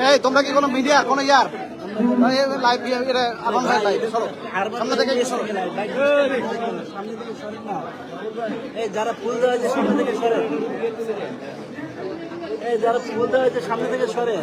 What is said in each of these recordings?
এই তোমরা কি কোনো মিডিয়া কোনো ইয়ার লাইভ আলম ভাই লাইভ সরো সামনে থেকে সরো এই যারা ফুল দেওয়া হয়েছে সামনে থেকে সরে এই যারা ফুল দেওয়া হয়েছে সামনে থেকে সরে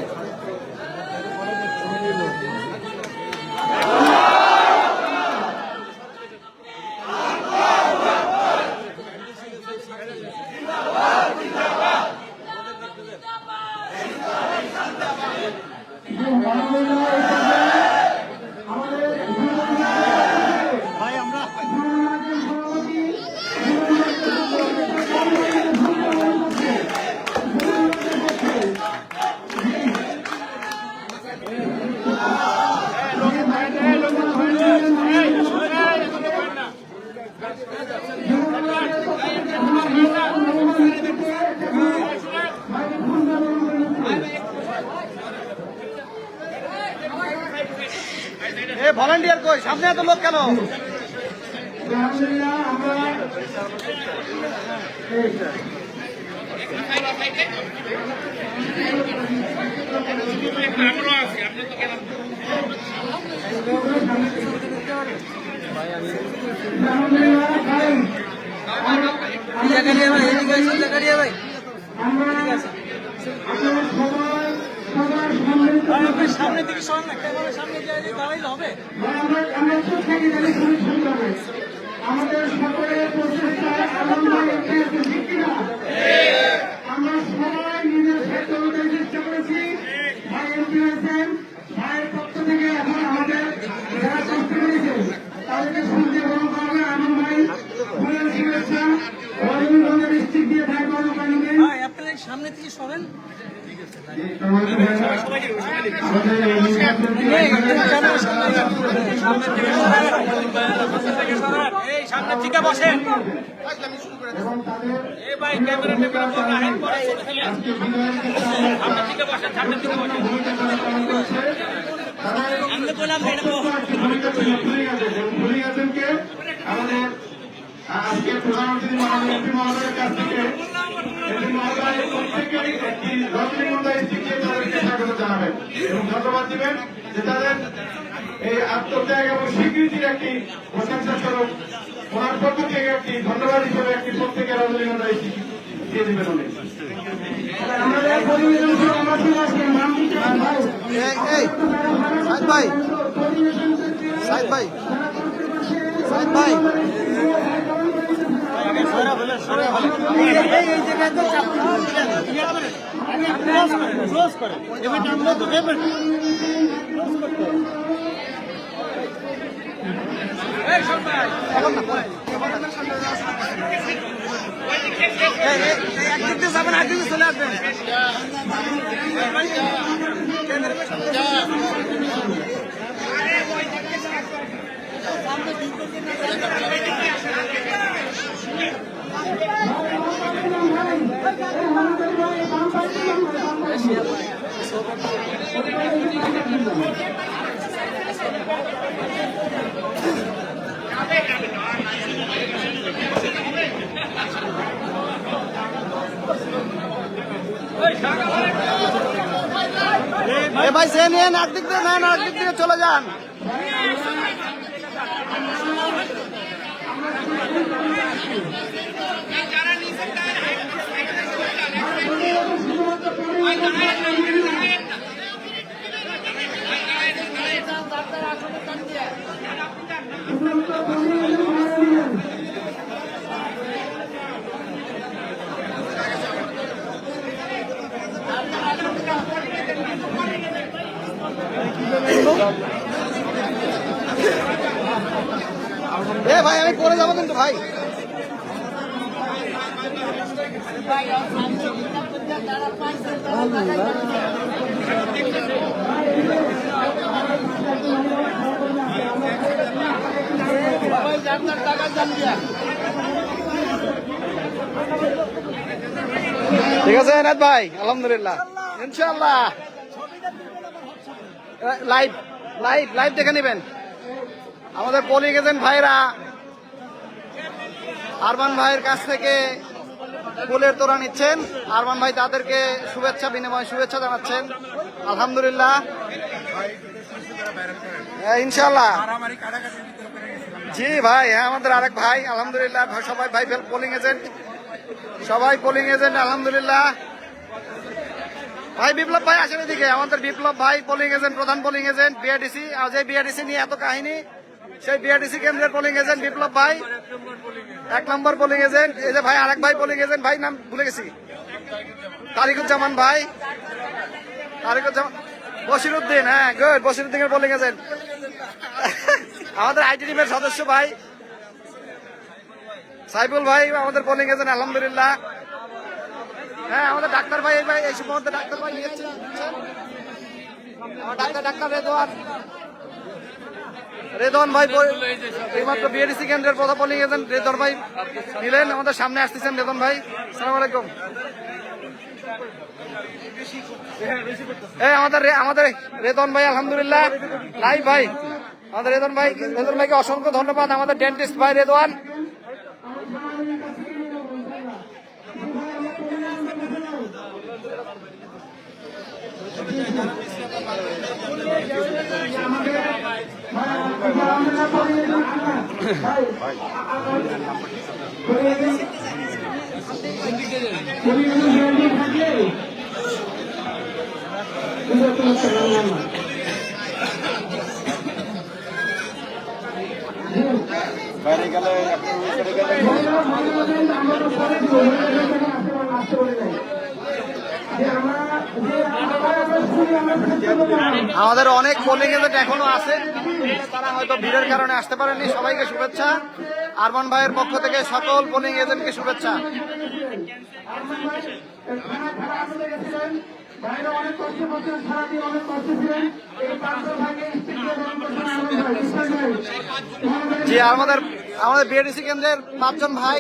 ভলান্টিয়ার কই সামনে এত লোক কেন সামনে থেকে সামনে দাঁড়াইলে হবে আমাদের সকলের প্রচেষ্টায় আমরা সবাই নিজের ক্ষেত্র অনুযায়ী চেষ্টা করেছি ভাই এমপি হয়েছেন ভাইয়ের পক্ষ থেকে এখন আমাদের যারা কষ্ট করেছে তাদেরকে সঙ্গে গ্রহণ করবে আনন্দ ভাই ফুলের শুভেচ্ছা অরবিন্দ ডিস্ট্রিক্ট দিয়ে ভাই গ্রহণ করবে আপনারা সামনে থেকে সরেন সামনে থেকে বসেন আমাদের আজকে প্রধানমন্ত্রী মাননীয় মহোদয়ের কাছ থেকে জানাবেন এবং ধন্যবাদ দিবেন যে তাদের এই আত্মত্যাগ এবং স্বীকৃতির একটি প্রশংসা স্বরূপ ওনার পক্ষ থেকে একটি ধন্যবাদ হিসেবে একটি প্রত্যেকে রজনীগন্ধা দিয়ে দিবেন উনি ভাই সাইদ ভাই সাইদ ভাই একদিকে যাবেন একদিকে চলে আসবেন ভাই সে নিয়ে একদিক দিয়ে নেন একদিক দিয়ে চলে যান ভাই আমি পরে যাবো কিন্তু ভাই ঠিক আছে এনাদ ভাই আলহামদুলিল্লাহ ইনশাআল্লাহ লাইভ লাইভ লাইভ দেখে নেবেন আমাদের পলি গেছেন ভাইরা আরমান ভাইয়ের কাছ থেকে ফুলের তোড়া নিচ্ছেন। আরমান ভাই তাদেরকে শুভেচ্ছা বিনিময় শুভেচ্ছা জানাচ্ছেন। আলহামদুলিল্লাহ, ইনশাল্লাহ। জি ভাই, হ্যাঁ আমাদের আরেক ভাই আলহামদুলিল্লাহ, সবাই ভাই পোলিং এজেন্ট, সবাই পোলিং এজেন্ট আলহামদুলিল্লাহ। ভাই বিপ্লব ভাই আসেন এদিকে, আমাদের বিপ্লব ভাই পোলিং এজেন্ট, প্রধান পোলিং এজেন্ট বিআরডিসি। আর যে বিআরডিসি নিয়ে এত কাহিনী, সেই বিআরডিসি কেন্দ্রের পোলিং এজেন্ট বিপ্লব ভাই, 1 নম্বর পোলিং এজেন্ট। এই যে ভাই আরেক ভাই পোলিং এজেন্ট, ভাই নাম ভুলে গেছি, তারিকুজ্জামান ভাই, তারিকুজ্জামান, বশিরউদ্দিন, হ্যাঁ গুড, বশিরউদ্দিনের পোলিং এজেন্ট। আমাদের আইটি টিমের সদস্য ভাই সাইফুল ভাই আমাদের পোলিং এজেন্ট আলহামদুলিল্লাহ। হ্যাঁ আমাদের ডাক্তার ভাই, ভাই এই সময় ডাক্তার ভাই নিয়েছেন, ডাক্তার রেদওয়ান ভাই এইমাত্র বিএডিসি কেন্দ্রের প্রধান পোলিং এজেন্ট রেদওয়ান ভাই নিলেন, আমাদের সামনে আসতেছেন রেদওয়ান ভাই। আসসালামু আলাইকুম। এই আমাদের রেদওয়ান ভাই আলহামদুলিল্লাহ লাইভ ভাই, আমাদের রেদওয়ান ভাইকে অসংখ্য ধন্যবাদ। আমাদের ডেন্টিস্ট ভাই রেদওয়ান। বাইরে গেলে আমাদের অনেক পোলিং এজেন্ট এখনো আছে, তারা হয়তো ভিড়ের কারণে আসতে পারেনি। সবাইকে শুভেচ্ছা, আরমান ভাইয়ের পক্ষ থেকে সকল পোলিং এজেন্টকে শুভেচ্ছা। জি আমাদের বিএডিসি কেন্দ্রের 5 জন ভাই,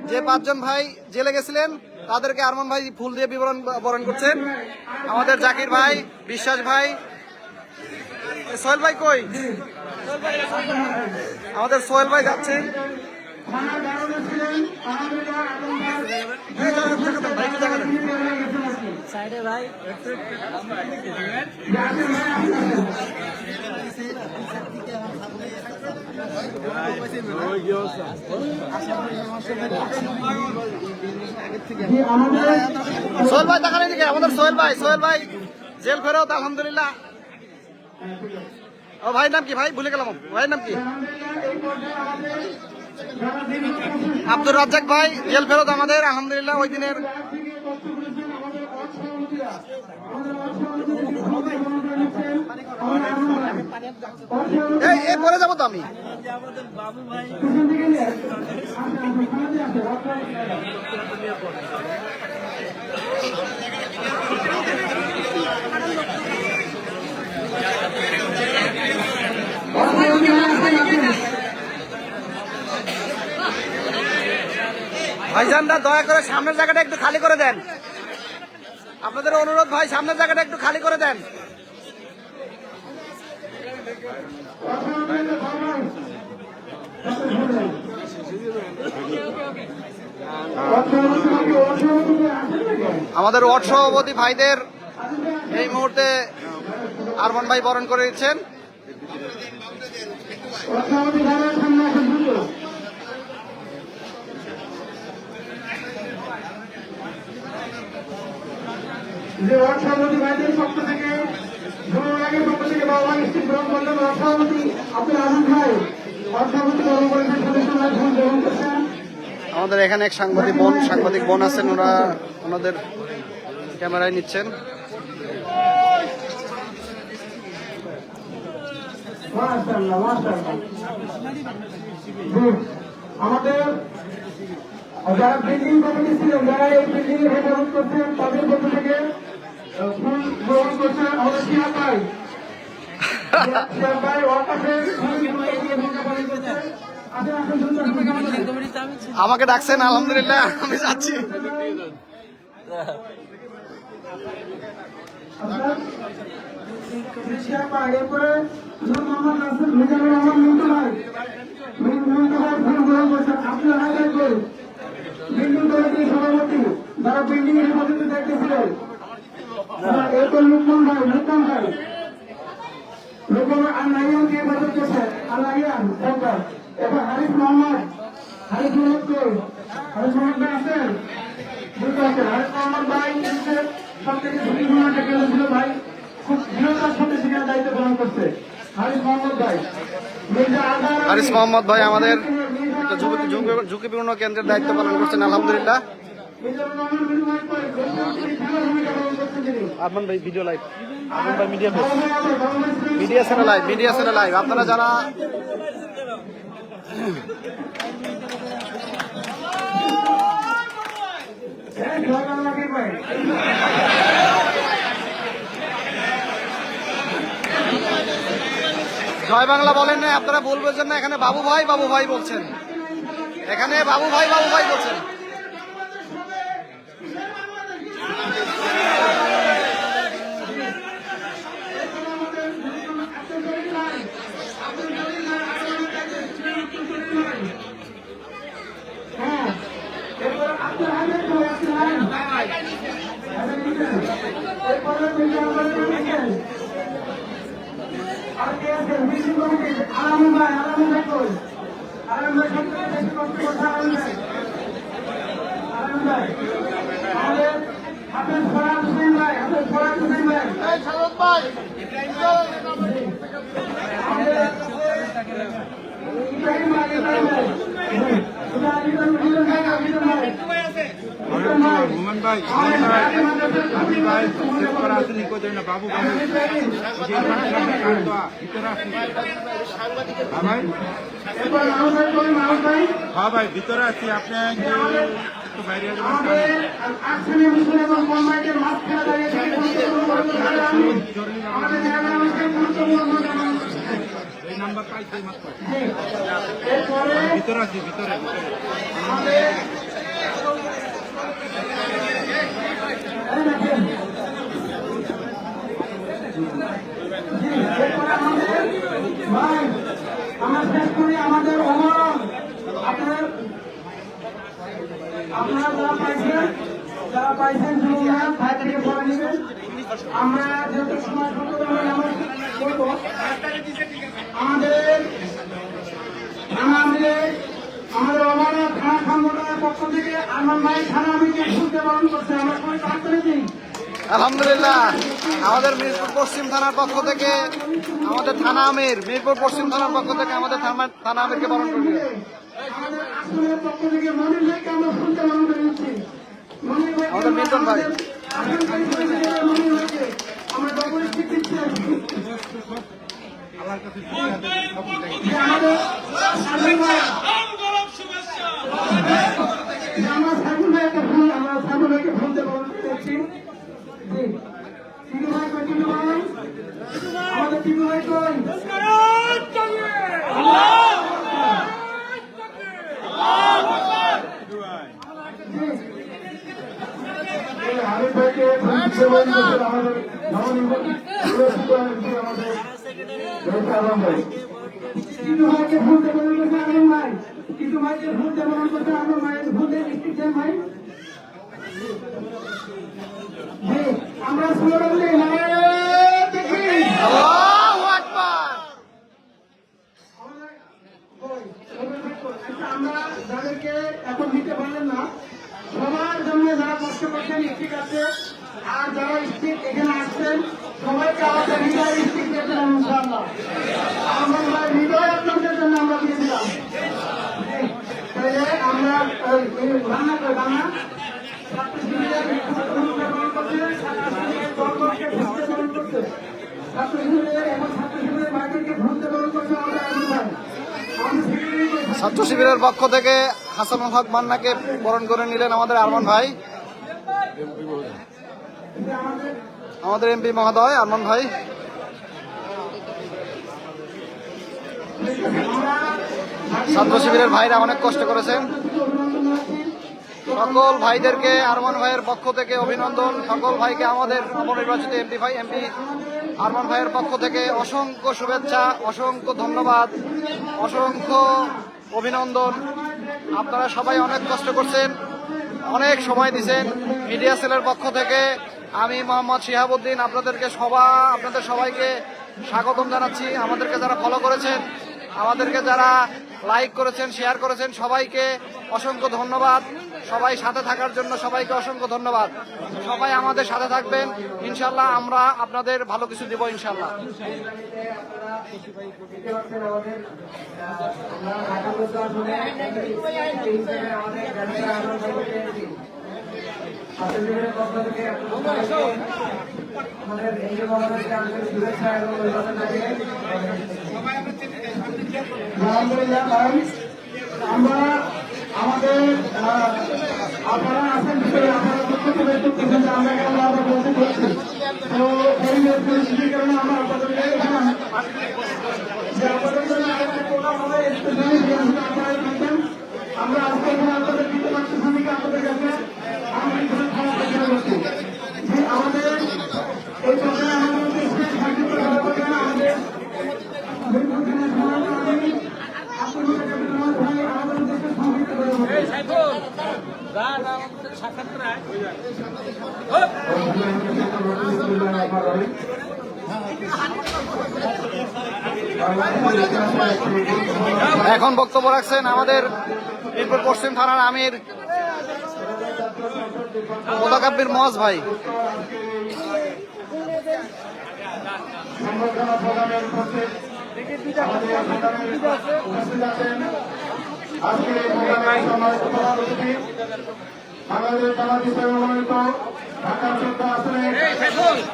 যে 5 জন ভাই জেলে গেছিলেন তাদেরকে আরমান ভাই ফুল দিয়ে বরণ করছেন। আমাদের জাকির ভাই, বিশ্বাস ভাই, সোহেল ভাই কই, আমাদের সোহেল ভাই যাচ্ছে। সাইডে ভাই সোহেল ভাই দেখান এদিকে, আমাদের সোহেল ভাই জেল ফেরত আলহামদুলিল্লাহ। ও ভাইয়ের নাম কি, ভাই ভুলে গেলাম, ভাইয়ের নাম কি? আব্দুর রাজ্জাক ভাই জেল ফেরত আমাদের আলহামদুলিল্লাহ। ওই দিনের এই পরে যাবো তো আমি। আমাদের বাবু ভাই ভাইজানরা দয়া করে সামনের জায়গাটা একটু খালি করে দেন, আপনাদের অনুরোধ ভাই, সামনের জায়গাটা একটু খালি করে দেন। আমাদের ওয়ার্ড সভাপতি ভাইদের এই মুহূর্তে আরমান ভাই বরণ করে দিচ্ছেন। যে ওয়ার্ড সভাপতি ভাইদের পক্ষ থেকে জনগণের পক্ষ থেকে বাবা নিশ্চিত গ্রহণ করলেন ওয়ার্ড সভাপতি আব্দুল আজিজ ভাই, ওয়ার্ড সভাপতি গ্রহণ করেছেন, সদস্যরা গ্রহণ করছেন। আমাদের এখানে এক সাংবাদিক বোন আছেন, ওনাদের ক্যামেরায় নিচ্ছেন। আমাদের যারা বিল্ডিং কমিটি ছিলেন, যারা এই বিল্ডিং এর হেফাজত করছেন, তাদের পক্ষ থেকে ফুল গ্রহণ করছেন আমাদের শিহাব ভাই। শিহাব ভাই ওয়াকাফের আমাকে ডাকছেন আলহামদুলিল্লাহ, আমি যাচ্ছি। এরপরে মোহাম্মদ নাসির মিজানুর রহমান মিন্টু ভাই, মিন্টু ভাই ফুল গ্রহণ করছেন। আপনার হাজার বিল্ডিং কমিটির সভাপতি সিঙ্গেল এরপর লুকমান ভাই লুকমান আর নাইয়ান কে বাজার করছে আর নাইয়ান সেন্টার এবার হারিফ মোহাম্মদ কই হারিফ মোহাম্মদ ভাই আছেন বুঝতে আছেন হারিফ মোহাম্মদ ভাই সব থেকে ঝুঁকিপূর্ণ একটা খেলা ছিল ভাই খুব দৃঢ়তার সাথে সেখানে দায়িত্ব পালন করছে হারিফ মোহাম্মদ ভাই হারিস মোহাম্মদ ভাই আমাদের একটা ঝুঁকিপূর্ণ কেন্দ্রের দায়িত্ব পালন করছেন আলহামদুলিল্লাহ। আরমান ভাই ভিডিও লাইভ, আরমান ভাই মিডিয়া সেন্টার লাইভ আপনারা যারা জয় বাংলা বলেন না, আপনারা ভুল বলছেন না, এখানে বাবু ভাই বলছেন, এখানে বাবু ভাই বলছেন। বাবু হ্যাঁ ভাই ভিতরে আছি, আপনি একটু বাইরে এই নাম্বার পাইছি মাত্র ভিতরে আছি ভিতরে আমরা শেষ করি আমাদের অমরণ আপনারা যারা পাইছেন ভাই থেকে পড়ে নেবেন। আমরা যেহেতু সময় করবো আমাদের অমরণ থানা সংগঠনের পক্ষ থেকে আমার ভাই থানা আমিকে শুনতে পালন করছে। আমরা কোনো তাড়াতাড়ি দিই আলহামদুলিল্লাহ আমাদের মিরপুর পশ্চিম থানার পক্ষ থেকে আমাদের থানা আমির মিরপুর পশ্চিম থানার পক্ষ থেকে আমাদের থানা আমিরকে বরণ করবে। আমাদের মিল্টন ভাই আমাদের টিপু ভাই কই হারিফ ভাইকে আমাদের টিপু ভাইকে ভুল দেবেন করছে আলম ভাই, টিপু ভাইকে ভুল দেবেন করছে আমার মায়ের ভুলে ডিস্ট্রিক্টের ভাই। আমরা স্লোগান দিই দেখি আল্লাহু আকবার। আমরা যাদেরকে এখন দিতে পারলেন না সবার জন্য যারা কষ্ট করছেন ঠিক আছে, আর যারা স্টিক এখানে আসছেন সবাইকে আমাদের হৃদয় স্টিক দিয়েছেন ইনশাআল্লাহ। আমরা হৃদয় আপনাদের জন্য আমরা দিয়েছিলাম। তাহলে আমরা রান্না করে রান্না ছাত্র শিবিরের পক্ষ থেকে হাসানুল হক মান্নাকে বরণ করে নিলেন আমাদের আরমান ভাই, আমাদের এমপি মহোদয় আরমান ভাই। ছাত্র শিবিরের ভাইরা অনেক কষ্ট করেছেন, সকল ভাইদেরকে আরমান ভাইয়ের পক্ষ থেকে অভিনন্দন। সকল ভাইকে আমাদের নবনির্বাচিত এমপি আরমান ভাইয়ের পক্ষ থেকে অসংখ্য শুভেচ্ছা, অসংখ্য ধন্যবাদ, অসংখ্য অভিনন্দন। আপনারা সবাই অনেক কষ্ট করছেন, অনেক সময় দিয়েছেন মিডিয়া সেলের পক্ষ থেকে। আমি মোহাম্মদ শিহাবুদ্দিন আপনাদের সবাইকে স্বাগতম জানাচ্ছি। আমাদেরকে যারা ফলো করেছেন, আমাদেরকে যারা লাইক করেছেন, শেয়ার করেছেন, সবাইকে অসংখ্য ধন্যবাদ। সবাই সাথে থাকার জন্য সবাইকে অসংখ্য ধন্যবাদ। সবাই আমাদের সাথে থাকবেন ইনশাল্লাহ, আমরা আপনাদের ভালো কিছু দেব ইনশাল্লাহ। আমাদের এই যে মহানগরীকে আমাদের শুভেচ্ছা এবং অভিনন্দন জানিয়ে আলহামদুলিল্লাহ ভাই, আমরা আমাদের আপনারা আছেন বিষয়ে আপনারা প্রত্যেকে ব্যক্ত করছেন যে আমরা কেন আমরা বলতে করছি। তো পরিবেশ পরিস্থিতির কারণে আমরা আপনাদেরকে যে আপনাদের জন্য আরেকটা প্রোগ্রাম হবে স্পেশালি আপনারা থাকবেন। আমরা আজকে এখানে আপনাদের দিতে পারছি ভূমিকা আপনাদের কাছে আমি ক্ষমা প্রার্থনা করছি যে আমাদের এই প্রোগ্রামে আমাদের সাহায্য করে আমাদের এখন বক্তব্য রাখছেন আমাদের মিরপুর পশ্চিম থানার আমির মোতাকাব্বির মজ ভাই। বাংলাদেশ জামায়াত মনোনীত ঢাকা 14 আসনের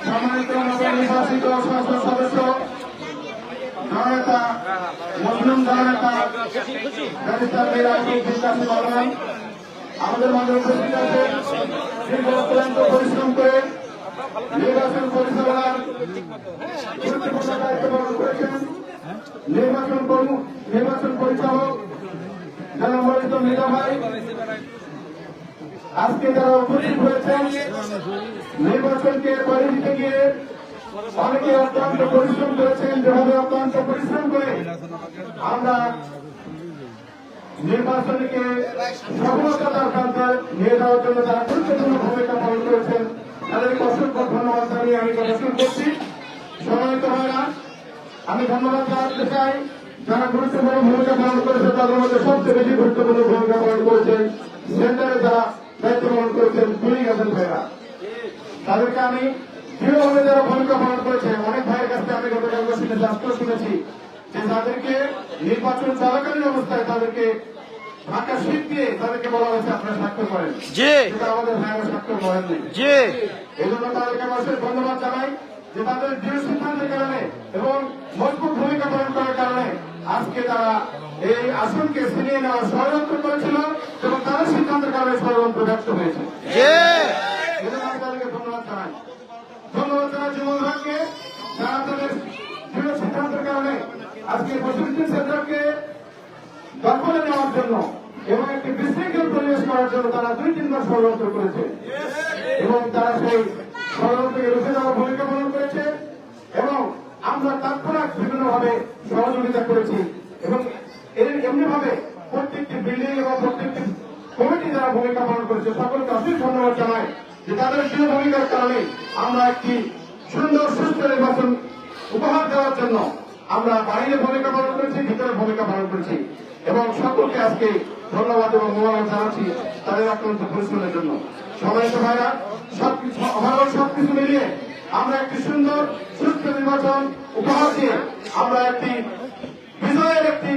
সম্মানিত নবনির্বাচিত সংসদ সদস্য জননেতা মুসলিম জননেতা ব্যারিস্টার মীর আব্দুল বিকাশ বর্মন আমাদের মাঝে উপস্থিত আছেন। দীর্ঘ অক্লান্ত পরিশ্রম করে নির্বাচন পরিচালনার গুরুত্বপূর্ণ দায়িত্ব পালন করেছেন নির্বাচন পরিচালক জনমনোনীত মীরা ভাই। আজকে যারা উপস্থিত হয়েছেন নির্বাচনকে বাইরে দিতে গিয়ে অনেকে অত্যন্ত পরিশ্রম করেছেন। যেভাবে অত্যন্ত পরিশ্রম করে আমরা নির্বাচনকে সফলতার প্রান্তে নিয়ে যাওয়ার জন্য যারা গুরুত্বপূর্ণ ভূমিকা পালন করেছেন তাদেরকে অসংখ্য ধন্যবাদ জানিয়ে আমি কথা শুরু করছি। সম্মানিত ভাইরা, আমি ধন্যবাদ জানাতে চাই যারা গুরুত্বপূর্ণ ভূমিকা পালন করেছে তাদের মধ্যে সবচেয়ে বেশি গুরুত্বপূর্ণ ভূমিকা পালন করেছেন সেন্টারে যারা দায়িত্ব পালন করেছেন পুলিশ গেছেন ভাইরা। তাদেরকে আমি দৃঢ়ভাবে যারা ভূমিকা পালন করেছে অনেক ভাইয়ের কাছে আমি গতকাল শুনেছি যে তাদেরকে নির্বাচন চলাকালীন অবস্থায় তাদেরকে ঢাকা শীত দিয়ে তাদেরকে বলা হয়েছে আপনারা স্বাক্ষর করেন, সেটা আমাদের ভাইয়েরা স্বাক্ষর করেননি। এই জন্য তাদেরকে মানুষের ধন্যবাদ জানাই যে তাদের দৃঢ় সিদ্ধান্তের কারণে এবং মজবুত ভূমিকা পালন করার কারণে আজকে তারা এই আসনকে ছিনিয়ে নেওয়ার ষড়যন্ত্র করেছিল এবং তাদের সিদ্ধান্তের কারণে ষড়যন্ত্র ব্যর্থ হয়েছে। এই জন্য আমি তাদেরকে ধন্যবাদ জানাই। ধন্যবাদ জানাই যুব বিভাগকে যারা তাদের দৃঢ় সিদ্ধান্তের কারণে আজকে বসুন্ধী সেন্টারকে দখলে নেওয়ার জন্য এবং একটি বিশৃঙ্খল পরিবেশ করার জন্য তারা 2-3 বার ষড়যন্ত্র করেছে এবং তারা সেই ষড়যন্ত্রকে রুখে দেওয়ার ভূমিকা পালন করেছে এবং আমরা তৎক্ষণাৎ বিভিন্নভাবে সহযোগিতা করেছি এবং এমনিভাবে প্রত্যেকটি বিল্ডিং এবং প্রত্যেকটি কমিটি যারা ভূমিকা পালন করেছে সকলকে অশেষ ধন্যবাদ জানাই যে তাদের দৃঢ় ভূমিকার কারণে আমরা একটি সুন্দর সুস্থ নির্বাচন উপহার দেওয়ার জন্য আমরা বাইরে ভূমিকা পালন করেছি, ভিতরে ভূমিকা পালন করেছি এবং সকলকে আজকে ধন্যবাদ এবং মোবারক জানাচ্ছি তাদের অত্যন্ত পরিশ্রমের জন্য। সম্মানিত ভাইরা, সবকিছু মিলিয়ে আমরা একটি সুন্দর সুস্থ নির্বাচন উপহার দিয়ে আমরা একটি বিজয়ের একটি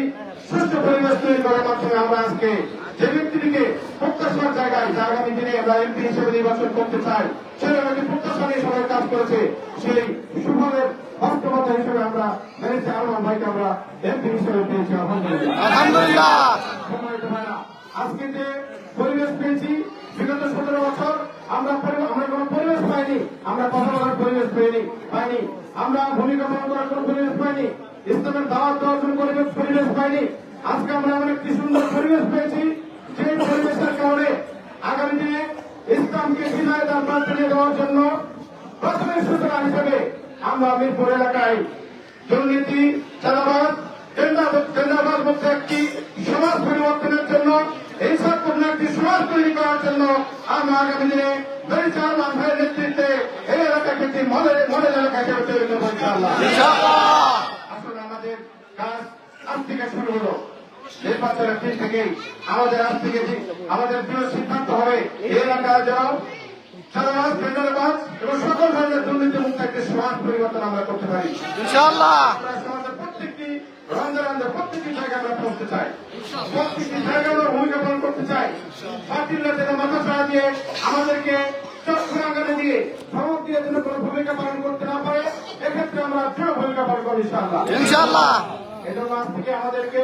সুস্থ পরিবেশ তৈরি করার মাধ্যমে আমরা আজকে যে ব্যক্তিটিকে প্রত্যাশার জায়গায় আগামী দিনে আমরা এমপি হিসেবে নির্বাচন করতে চাই সেরকম একটি প্রত্যাশা নিয়ে সবাই কাজ করেছে। সেই সুফলের বাস্তবতা হিসেবে আমরা ব্যারিস্টার আরমান ভাইকে আমরা এমপি হিসেবে পেয়েছি আলহামদুলিল্লাহ। আজকে যে পরিবেশ পেয়েছি বিগত 17 বছর আমরা কোন পরিবেশ পাইনি, আমরা কথা বলার পরিবেশ পাইনি, আমরা ভূমিকা পালন করার কোন পরিবেশ পাইনি, ইসলামের দাওয়াত দেওয়ার কোন পরিবেশ পাইনি। আজকে আমরা এমন একটি সুন্দর পরিবেশ পেয়েছি যে পরিবেশের কারণে আগামী দিনে ইসলামকে বিজয়দান প্রান্তে নিয়ে দেওয়ার জন্য প্রথমে সূচনা হিসেবে আমরা মিরপুর এলাকায় দুর্নীতি চাঁদাবাদ টেন্ডারবাদ মধ্যে একটি সমাজ পরিবর্তনের জন্য এই সম্পূর্ণ একটি সমাজ তৈরি করার দেওয়ার জন্য আমরা আগামী দিনে বেরিসা আরমান ভাইয়ের নেতৃত্বে এই এলাকাকে একটি মডেল এলাকা হিসেবে তৈরি করবো ইনশাআল্লাহ। আসলে আমাদের কাজ আজ থেকে শুরু হলো। নির্বাচনের দিন থেকেই আমাদের আজ থেকে আমাদের প্রিয় সিদ্ধান্ত হবে এই এলাকার যেন সাদাবাজ, টেন্ডারবাজ এবং সকল ধরনের দুর্নীতি মুক্ত একটি সমাজ পরিবর্তন আমরা করতে পারি ইনশাআল্লাহ। আমরা সমাজের প্রত্যেকটি রন্ধে প্রত্যেকটি জায়গায় আমরা পৌঁছতে চাই, প্রত্যেকটি জায়গায় আমরা ভূমিকা পালন করতে চাই। পার্টিরা যেন মাথা ছাড়া দিয়ে আমাদেরকে চক্ষু আগানে দিয়ে ধমক দিয়ে যেন কোনো ভূমিকা পালন করতে না পারে, এক্ষেত্রে আমরা দৃঢ় ভূমিকা পালন করি ইনশাআল্লাহ। ইনশাআল্লাহ। এজন্য আজ থেকে আমাদেরকে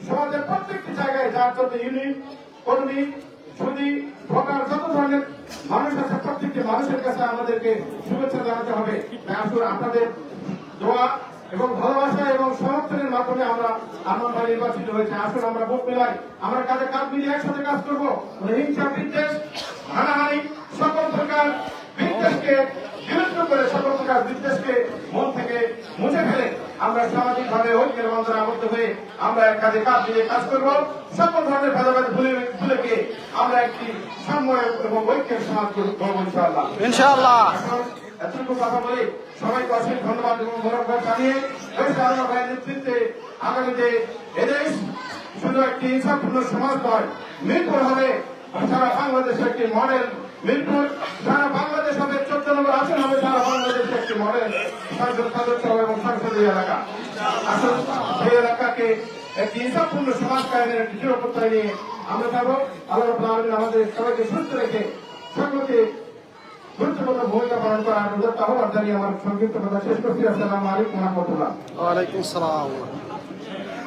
সমাজের প্রত্যেকটি জায়গায় যার জন্য ইউনিট, কর্মী, সুদী, ভোটার যত ধরনের মানুষ আছে প্রত্যেকটি মানুষের কাছে আমাদেরকে শুভেচ্ছা জানাতে হবে। তাই আসলে আপনাদের দোয়া এবং ভালোবাসা এবং সমর্থনের মাধ্যমে আমরা আরমান ভাই নির্বাচিত হয়েছে। আসলে আমরা ভোট মিলাই, আমরা কাজে কাজ মিলিয়ে একসাথে কাজ করবো। হিংসা, বিদ্বেষ, হানাহানি, সকল প্রকার বিদ্বেষকে বিরুদ্ধ করে, সকল প্রকার বিদ্বেষকে মন থেকে মুছে ফেলে আমরা সামাজিক ভাবে ঐক্যের বন্ধনে আবদ্ধ হয়ে আমরা এক কাজে কাজ মিলিয়ে কাজ করবো। সকল ধরনের ভেদাভেদ ভুলে গিয়ে আমরা একটি সাম্য এবং ঐক্যের সমাজ করবো ইনশাআল্লাহ। ইনশাআল্লাহ। এখন এতটুকু কথা বলে সবাইকে অশেষ ধন্যবাদ এবং মোবারকবাদ জানিয়ে আরমান ভাইয়ের নেতৃত্বে আগামীতে এদেশ শুধু একটি ইনসাফপূর্ণ সমাজ নয়, মিরপুর হবে সারা বাংলাদেশের একটি মডেল। মিরপুর সারা বাংলাদেশ হবে 14 নম্বর আসন হবে সারা বাংলাদেশের একটি মডেল সংসদ সদস্য এবং সংসদীয় এলাকা। আসলে সেই এলাকাকে একটি ইনসাফপূর্ণ সমাজ কায়েমের একটি দৃঢ় প্রত্যয় নিয়ে আমরা যাবো। আল্লাহ রাব্বুল আলামিন আমাদের সবাইকে সুস্থ রেখে সকলকে গুরুত্বপূর্ণ ভূমিকা পালন করার অনুরোধ আহ্বান জানিয়ে আমার সংক্ষিপ্ত কথা শেষ করছি। আসসালামু আলাইকুম ওয়া রাহমাতুল্লাহ। ওয়ালাইকুম আসসালাম।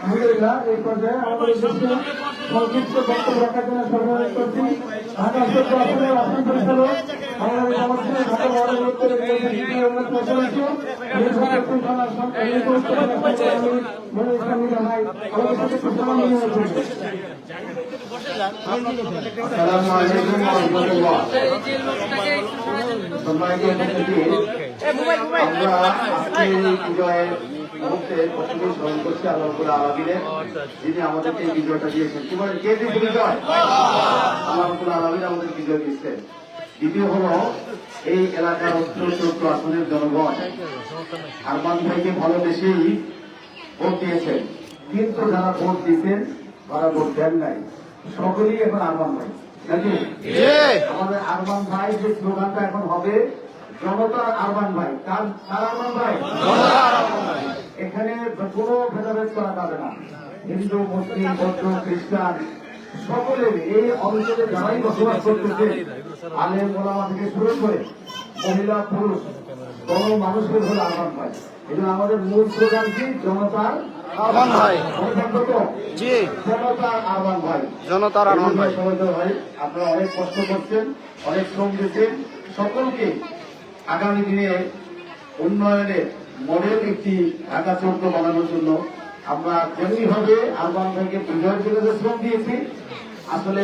আলহামদুলিল্লাহ, এই পর্যায়ে আমাদের দেশে সংক্ষিপ্ত বক্তব্য রাখার জন্য সরবরাহ করছি ঢাকা উত্তর আসনের আসন পরিচালক বাংলাদেশ সমর্থনে ঢাকা মহানগর উত্তরের আসসালামু আলাইকুম ওয়া রাহমাতুল্লাহ। সবাইকে আমরা আজকে এই বিজয়ের মুহূর্তে প্রথমেই স্মরণ করছি আল্লাহ রাব্বুল আলামিনের, যিনি আমাদেরকে এই বিজয়টা দিয়েছেন। কি বলেন, কে দিয়েছে বিজয়? আল্লাহ রাব্বুল আলামিন আমাদের বিজয় দিয়েছেন। দ্বিতীয় হলো এই এলাকার উত্তর 14 আসনের জনগণ আরমান ভাইকে ভালোবেসেই ভোট দিয়েছেন, কিন্তু যারা ভোট দিয়েছেন তারা ভোট দেন নাই, সকলেই এখন আরমান ভাই নাকি? আমাদের আরমান ভাই যে স্লোগানটা এখন হবে জনতার আরমান ভাই। কার আরমান ভাই? এখানে কোনো ভেদাভেদ করা যাবে না। হিন্দু, মুসলিম, বৌদ্ধ, খ্রিস্টান সকলের এই অঞ্চলে যারাই বসবাস করতেছে, আলেম ওলামা থেকে শুরু করে মহিলা পুরুষ কোন মানুষের হলো আরমান ভাই। এই জন্য আমাদের মূল স্লোগান কি? জনতার আরমান ভাই। জি, জনতার আরমান ভাই। জনতার আরমান ভাই। ভাই, আপনারা অনেক কষ্ট করছেন, অনেক শ্রম দিচ্ছেন। সকলকে আগামী দিনে উন্নয়নের মডেল একটি ঢাকা 14 বানানোর জন্য আমরা যেমনি ভাবে আরমান ভাইকে বিজয়ের জন্য যে শ্রম দিয়েছি, আসলে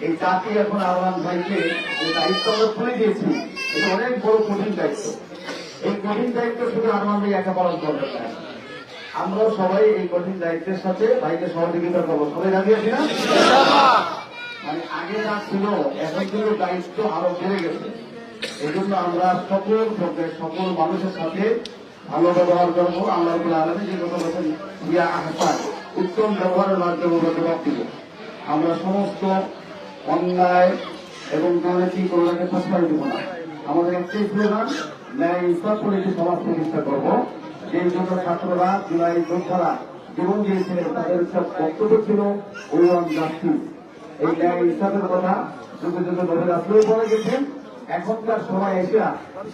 এই জাতি এখন আরমান ভাইকে যে দায়িত্ব আমরা তুলে দিয়েছি, এটা অনেক বড় কঠিন দায়িত্ব। এই কঠিন দায়িত্ব শুধু আরমান ভাই একা পালন করবেন না, আমরাও সবাই এই কঠিন দায়িত্বের সাথে ভাইকে সহযোগিতা করবো। সবাই রাজি আছি না? মানে আগে যা ছিল এখন কিন্তু দায়িত্ব আরো বেড়ে গেছে। এই জন্য আমরা সকল মানুষের সাথে ভালো ব্যবহার করবো। আল্লাহ রাব্বুল আলামিন যে কথা বলেছেন, ইয়া আহসান, উত্তম ব্যবহারের মাধ্যমে জবাব দিব। আমরা সমস্ত অন্যায় এবং দুর্নীতি কোনোটাকে প্রশ্রয় দিব না। আমাদের একটাই স্লোগান, ন্যায় ইনসাফ করে একটি সমাজ প্রতিষ্ঠা করবো। এই জন্য ছাত্ররা, জুলাই যোদ্ধারা জীবন দিয়েছিলেন, তাদের সব বক্তব্য ছিল ওয়ান জাস্টিস। এই ন্যায় ইনসাফের কথা যুগে যুগে ধরে রাষ্ট্রই বলে গেছেন। এখনকার সময় এসে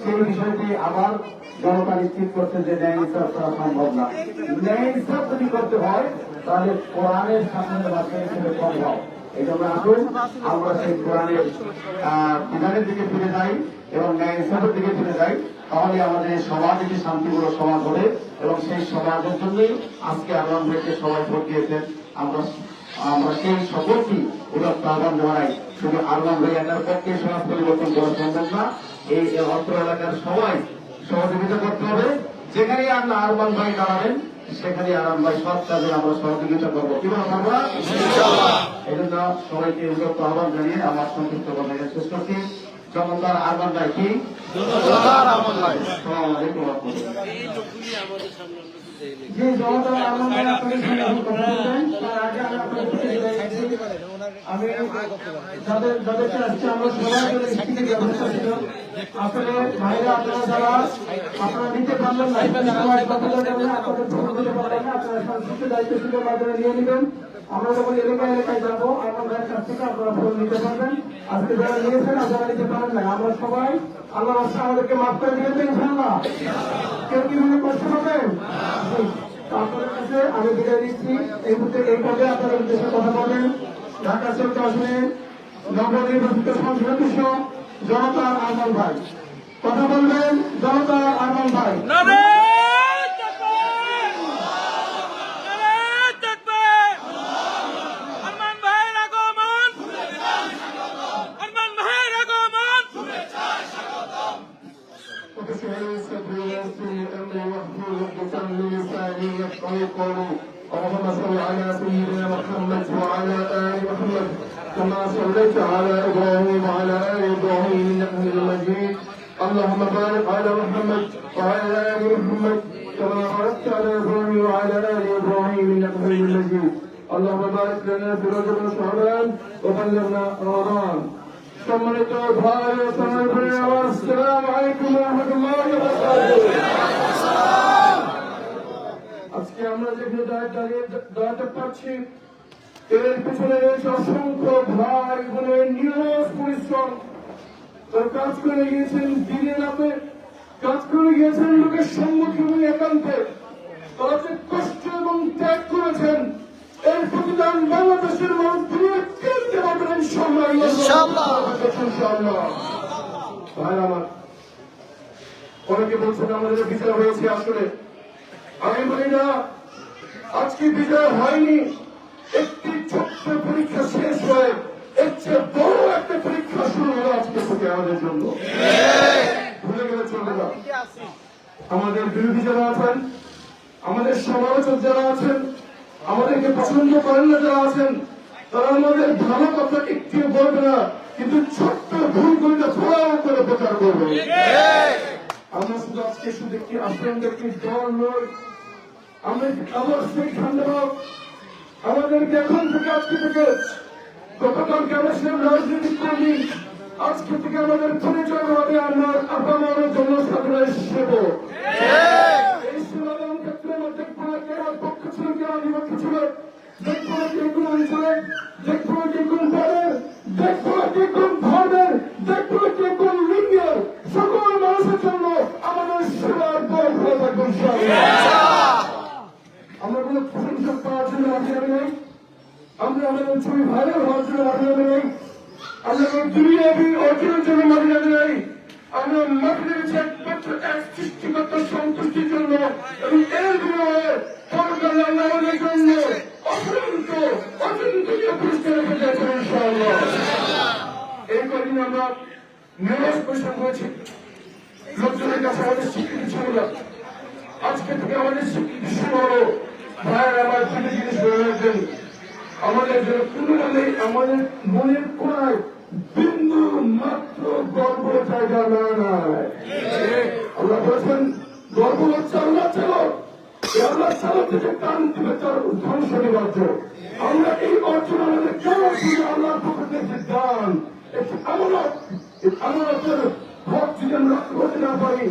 সেই বিষয়টি আবার জনতা নিশ্চিত করছে যে ন্যায় ইনসাফ করা সম্ভব না। ন্যায় ইনসাফ যদি করতে হয় তাহলে কোরআনের সামনে বাচ্চা হিসেবে সম্ভব। এই জন্য আসুন আমরা সেই কোরআনের বিধানের দিকে ফিরে যাই এবং ন্যায় ইনসাফের দিকে ফিরে যাই। তাহলে আমাদের সমাজ একটি শান্তিপূর্ণ সমাজ হবে এবং সেই সমাজের জন্যই আজকে আরমান ভাইকে সবাই ভোট দিয়েছেন। আমরা সেই সকলকেই উদাত্ত আহ্বান জানাই, শুধু আরমান ভাই একার পক্ষে সমাজ পরিবর্তন করা সম্ভব না। এই অত্র এলাকার সবাই সহযোগিতা করতে হবে। যেখানেই আমরা আরমান ভাই দাঁড়াবেন সেখানে আরাম ভাই সব কাজে আমরা সহযোগিতা করবো কি বলেন আমরা এই জন্য সবাইকে উদ্যোগ আহ্বান জানিয়ে আমার সংক্ষিপ্ত কথা শেষ করছি। চমৎকার আহ্বান ভাই কি জি জনতার আহ্বান ভাই আপনাদের সঙ্গে এখন কথা বলবেন। তার আগে আমি আপনাদের কাছে বিদায় নিচ্ছি। আমি যাদেরকে আজকে আমরা সবাই মিলে স্পিচের ব্যবস্থা ছিল, আসলে ভাইরা আপনারা যারা আপনারা নিতে পারলেন না, সবাই কথা বলতে আপনাদের ফোন দিতে পারলেন না, আপনারা সংশ্লিষ্ট দায়িত্বশীলের মাধ্যমে নিয়ে নেবেন। আমরা যখন এলাকায় এলাকায় যাবো আমার ভাইয়ের কাছ থেকে আপনারা ফোন নিতে পারবেন। আজকে যারা নিয়েছেন আর যারা নিতে পারেন না, আমরা সবাই আল্লাহ রাস্তা আমাদেরকে মাফ করে দিবেন তো ইনশাআল্লাহ। কেউ কি মনে কষ্ট পাবেন? আপনাদের কাছে আমি বিদায় দিচ্ছি। এই মুহূর্তে এই পর্বে আপনারা উদ্দেশ্যে কথা বলবেন ঢাকা চৌদ্দ আসনে নবনির্বাচিত সংসদ সদস্য জনতার আহ্বান ভাই কথা বলবেন। জনতার আহ্বান ভাই اللهم صل على سيدنا محمد وعلى آل محمد كما صليت على إبراهيم وعلى آل إبراهيم إنك حميد مجيد. اللهم بارك على محمد وعلى آل محمد كما باركت على إبراهيم وعلى آل إبراهيم إنك حميد مجيد. اللهم بارك لنا في رجب وشعبان وبلغنا رمضان. সম্মানিত ভাই ও বোনেরা, আসসালামু আলাইকুম ওয়া রাহমাতুল্লাহি ওয়া বারাকাতুহু। আজকে আমরা যে দাঁড়াতে পারছি এর পিছনে রয়েছে অসংখ্য ভাই বোনের নিরলস পরিশ্রম। তারা কাজ করে গিয়েছেন দিনে রাতে, কাজ করে গিয়েছেন লোকের সম্মুখে এবং একান্তে। তারা যে কষ্ট এবং ত্যাগ করেছেন এর প্রতিদান বাংলাদেশের মানুষ কেন্দ্রে পাবেন ইনশাআল্লাহ। ভাই আমার অনেকে বলছেন আমাদের বিচার হয়েছে, আসলে আমি বলি না, আজকে বিজয় হয়নি। একটি ছোট্ট পরীক্ষা শেষ হয়ে এর চেয়ে বড় একটা পরীক্ষা শুরু হলো আজকে থেকে আমাদের জন্য। ভুলে গেলে চলবে না। আমাদের বিরোধী যারা আছেন, আমাদের সমালোচক যারা আছেন, আমাদেরকে পছন্দ করেন না যারা আছেন, তারা আমাদের ভালো কথা একটু বলবে না, কিন্তু ছোট্ট ভুলগুলিতে ফোড়াও করে প্রচার করবে। আমরা শুধু আজকে শুধু একটি আশ্রম একটি দল নয়, আমরা অবশ্যই ধন্যবাদ আমাদেরকে এখন থেকে আজকে থেকে গতকালকে আমরা ছিলাম রাজনৈতিক কর্মী, আজকে থেকে আমাদের পরিচয় হবে আমরা আপনার জনসাধারণের সেবক। এই সেবাদান ক্ষেত্রে আমাদের কেরার পক্ষ ছিল, কেরার বিপক্ষ ছিল, দেখবো যে কোন অঞ্চলে, দেখবো যে কোন দলের, দেখবো যে কোন ধর্মের, দেখবো যে কোন লিঙ্গের, সকল মানুষের জন্য আমাদের সেবার দল হয়ে থাকবে ইনশাআল্লাহ। আমরা কোন প্রশংসা পাওয়ার জন্য মাঠে নামে নেই, আমরা আমাদের ছবি ভাইরাল হওয়ার জন্য মাঠে নামে নেই, আমরা কোন দুনিয়াবি অর্জনের জন্য মাঠে নামে নেই। আমরা মাঠে নেমেছি একমাত্র এক সৃষ্টিগত সন্তুষ্টির জন্য এবং এর বিনিময়ে পরকালে আল্লাহ আমাদের জন্য অচিন্তনীয় পুরস্কার রেখে দিয়েছেন ইনশাআল্লাহ। এই কদিন আমরা নিরস পরিশ্রম করেছি, লোকজনের কাছে আমাদের স্বীকৃতি ছিল না। আজকে থেকে আমাদের স্বীকৃতি শুরু হলো। ভাইয়ের আমার দুটো জিনিস বলে রাখবেন, আমাদের জন্য কোনোভাবে আমাদের মনের কোনায় বিন্দু মাত্র গর্ব জায়গা নাই। আল্লাহ বলেছেন গর্ব হচ্ছে আল্লাহ চালক, আল্লাহ চালক থেকে টান দিবে তার ধ্বংস নিবার্য। আমরা এই অর্জন আমাদের কেন আল্লাহর পক্ষ থেকে দান, একটি আমানত, এই আমানতের হক যদি আমরা রক্ষা করতে না পারি,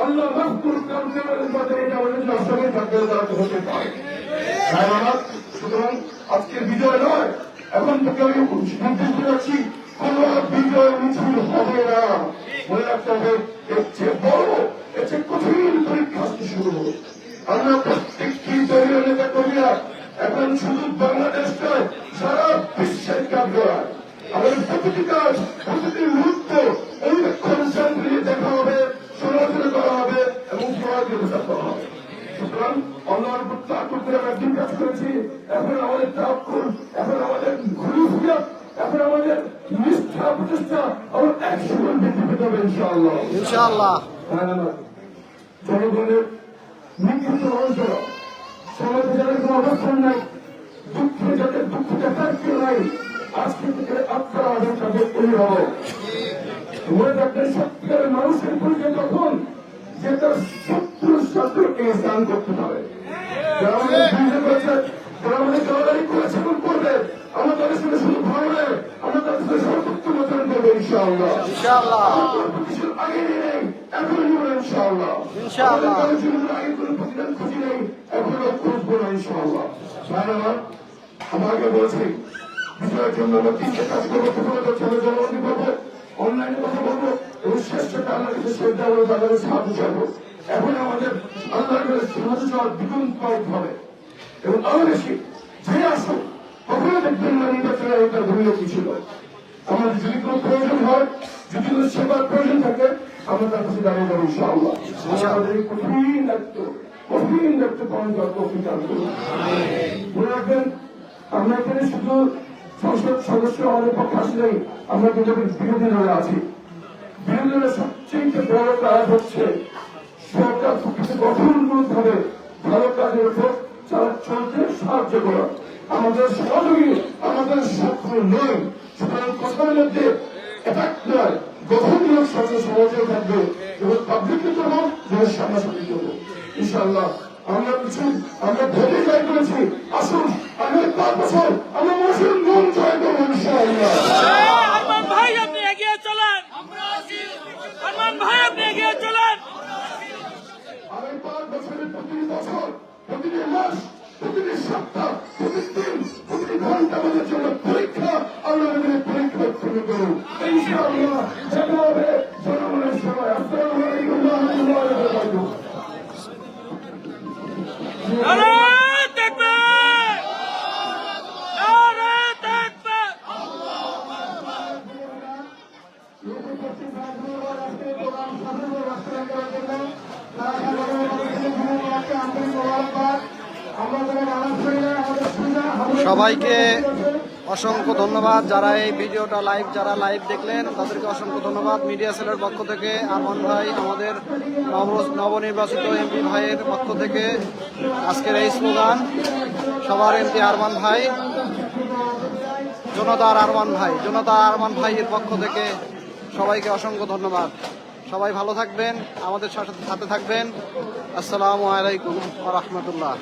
আল্লাহ মাহফুল কামদের মধ্যে এটা আমাদের জন্য অসংখ্য থাকবে হতে পারে। সুতরাং আজকের বিজয় নয়, এখন থেকে আমি নির্দেশ যাচ্ছি কোন বিজয় মিছিল হবে না। মনে রাখতে হবে এর চেয়ে বড়, এর চেয়ে কঠিন পরীক্ষা শুরু হবে। আমরা প্রত্যেকটি দলীয় নেতা কর্মীরা এখন শুধু বাংলাদেশ নয়, সারা বিশ্বের কাজ করার আমাদের প্রতিটি কাজ, প্রতিটি মুহূর্ত অনুবেক্ষণ কেন্দ্রে দেখা হবে, সমালোচনা করা হবে এবং সমালোচনা করা হবে। সুতরাং আল্লাহর উপর তাকুল করে আমরা দিন কাজ করেছি। এখন আমাদের তাকুল, এখন আমাদের ঘুরিফিরাত, এখন আমাদের নিষ্ঠা প্রচেষ্টা আমরা একসঙ্গে বৃদ্ধি পেতে হবে ইনশাআল্লাহ। ইনশাআল্লাহ জনগণের নিক্ষিপ্ত মানুষেরা সমাজে যাদের কোনো অবস্থান নাই, দুঃখে যাদের দুঃখ দেখার কেউ নাই, আজকে থেকে আপনারা আমাদের তাদের অভিভাবক। মনে রাখবেন সত্যিকারের মানুষের পরিচয় তখন যে তার শত্রুর শত্রুকে স্নান করতে পারে। যারা আমাদের বিরুদ্ধে করেছে, যারা আমাদের জলবায়ু করেছে এবং করবে, আমরা তাদের সঙ্গে শুধু ভালো নয়, আমরা তাদের সঙ্গে সর্বোত্তম আচরণ করবো ইনশাআল্লাহ। ইনশাআল্লাহ কিছু আগে নেই, এখনই নেব ইনশাআল্লাহ। ইনশাআল্লাহ। আমাদের জীবনের আগে কোনো প্রতিদান খুঁজি নেই, এখনো খুঁজবো না ইনশাআল্লাহ। ভাইরা আমাকে বলছি বিষয়ের জন্য আমরা তিনটে কাজ করবো। প্রথমত ছেলে জলবন্দী করবো, অনলাইনে কথা বলবো এবং শ্রেষ্ঠটা আল্লাহ কাছে শ্রদ্ধা করবো, তাদের সাহায্য চাইবো। এখন আমাদের আল্লাহর কাছে সাহায্য চাওয়ার দ্বিগুণ পাওয়া হবে এবং আরো বেশি যে আসুন কখনো দেখবেন না নির্বাচনের তার ভূমিকা কি ছিল। আমাদের যদি কোনো প্রয়োজন হয়, যদি কোনো সেবার প্রয়োজন থাকে, আমরা তার কাছে দাঁড়িয়ে যাবো ইনশাআল্লাহ। আমাদের এই কঠিন দায়িত্ব পালন করার তৌফিক দান করুন। মনে রাখবেন আমরা এখানে শুধু সংসদ সদস্য আমাদের পক্ষে আসি নাই, আমরা কিন্তু বিরোধী দলে আছি। বিরোধী দলের সবচেয়ে বড় কাজ হচ্ছে সরকার কিছু গঠনমূলক ভাবে ভালো কাজের উপর চলতে সাহায্য করা। আমাদের সহযোগী, আমাদের শত্রু নয়। সুতরাং কথার মধ্যে অ্যাটাক নয়, গঠনমূলক সরকার সহযোগী থাকবে এবং পাবলিককে করবো, দেশের সামনাসামনি করবো ইনশাআল্লাহ। আমরা ভোটে জয় করেছি, আসুন আগামী 5 বছর আমরা মানুষের মন জয় করবো ইনশাআল্লাহ। আরমান ভাই আপনি এগিয়ে চলেন, আরমান ভাই আপনি এগিয়ে চলেন। আগামী 5 বছরের প্রতিটি বছর, প্রতিটি মাস, প্রতিটি সপ্তাহ, প্রতিদিন, প্রতিটি ঘন্টা আমাদের জন্য পরীক্ষা। আল্লাহ আমাদের পরীক্ষা উৎপন্ন করুন ইনশাআল্লাহ। যেতে হবে জনগণের সবাই। আসসালামু আলাইকুম ওয়া রাহমাতুল্লাহি ওয়া বারাকাতুহু। নারে তাকবীর, নারে তাকবীর। সবাইকে অসংখ্য ধন্যবাদ। যারা এই ভিডিওটা যারা লাইভ দেখলেন তাদেরকে অসংখ্য ধন্যবাদ। মিডিয়া সেলের পক্ষ থেকে আরমান ভাই, আমাদের নবনির্বাচিত এমপি ভাইয়ের পক্ষ থেকে আজকের এই স্লোগান, সবার এমপি আরমান ভাই, জনতার আরমান ভাইয়ের পক্ষ থেকে সবাইকে অসংখ্য ধন্যবাদ। সবাই ভালো থাকবেন, আমাদের সাথে থাকবেন। আসসালামু আলাইকুম ওয়া রাহমাতুল্লাহ।